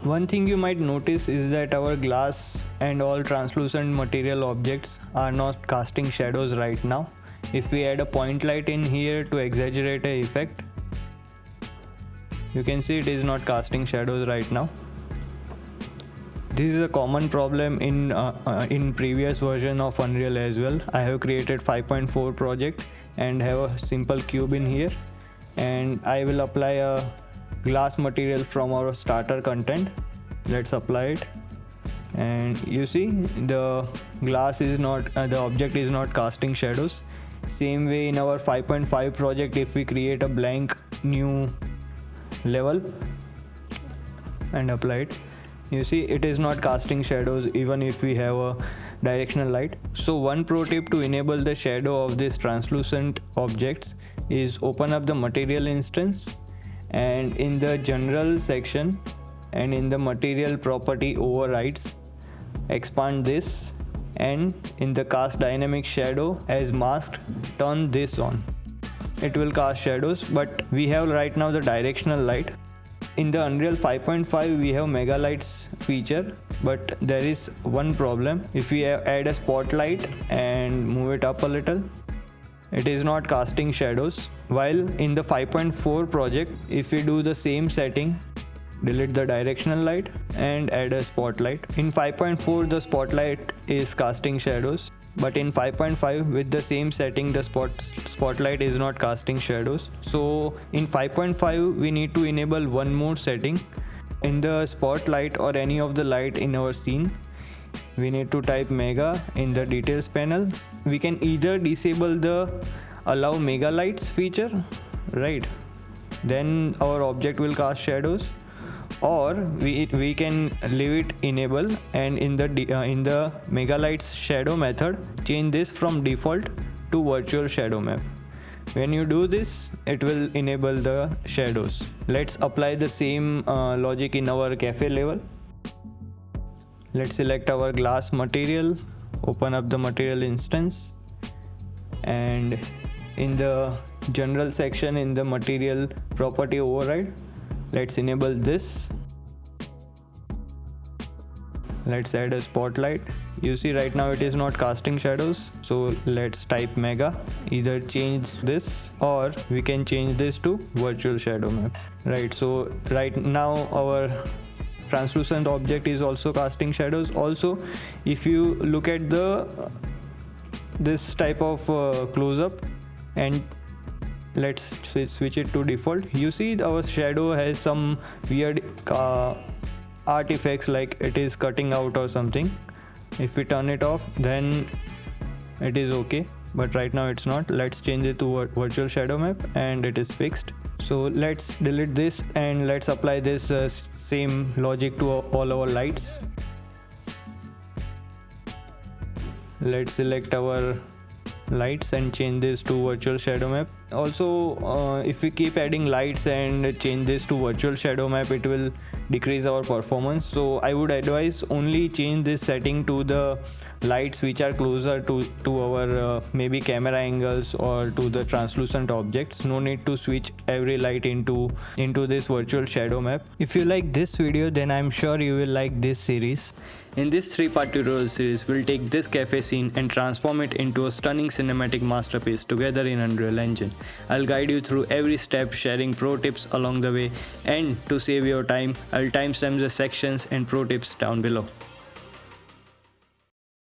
One thing you might notice is that our glass and all translucent material objects are not casting shadows right now. If we add a point light in here to exaggerate the effect, you can see it is not casting shadows right now. This is a common problem in previous version of Unreal as well. I have created 5.4 project and have a simple cube in here, and I will apply a glass material from our starter content. Let's apply it, and you see the glass is not the object is not casting shadows. Same way in our 5.5 project, if we create a blank new level and apply it, you see it is not casting shadows even if we have a directional light. So one pro tip to enable the shadow of these translucent objects is open up the material instance, and in the general section and in the material property overrides, expand this, and in the cast dynamic shadow as masked, turn this on. It will cast shadows, but we have right now the directional light. In the Unreal 5.5 we have mega lights feature, but there is one problem. If we add a spotlight and move it up a little, it is not casting shadows. While in the 5.4 project, if we do the same setting, delete the directional light and add a spotlight, in 5.4 the spotlight is casting shadows, but in 5.5 with the same setting the spotlight is not casting shadows. So in 5.5 we need to enable one more setting. In the spotlight or any of the light in our scene, we need to type mega in the details panel. We can either disable the allow mega lights feature, right, then our object will cast shadows, or we can leave it enable, and in the mega lights shadow method change this from default to virtual shadow map. When you do this, it will enable the shadows. Let's apply the same logic in our cafe level. Let's select our glass material, open up the material instance, and in the general section in the material property override, let's enable this. Let's add a spotlight. You see right now it is not casting shadows, so let's type mega. Either change this or we can change this to virtual shadow map. Right, so right now our translucent object is also casting shadows. Also, if you look at this type of close-up and let's switch it to default, you see our shadow has some weird artifacts, like it is cutting out or something. If we turn it off, then it is okay, but right now it's not. Let's change it to virtual shadow map and it is fixed. So let's delete this and let's apply this same logic to all our lights. Let's select our lights and change this to virtual shadow map. Also, if we keep adding lights and change this to virtual shadow map, it will decrease our performance. So I would advise only change this setting to the lights which are closer to our maybe camera angles or to the translucent objects. No need to switch every light into this virtual shadow map. If you like this video, then I'm sure you will like this series. In this 3-part tutorial series, we'll take this cafe scene and transform it into a stunning cinematic masterpiece together in Unreal Engine. I'll guide you through every step, sharing pro tips along the way, and to save your time, I'll timestamp the sections and pro tips down below.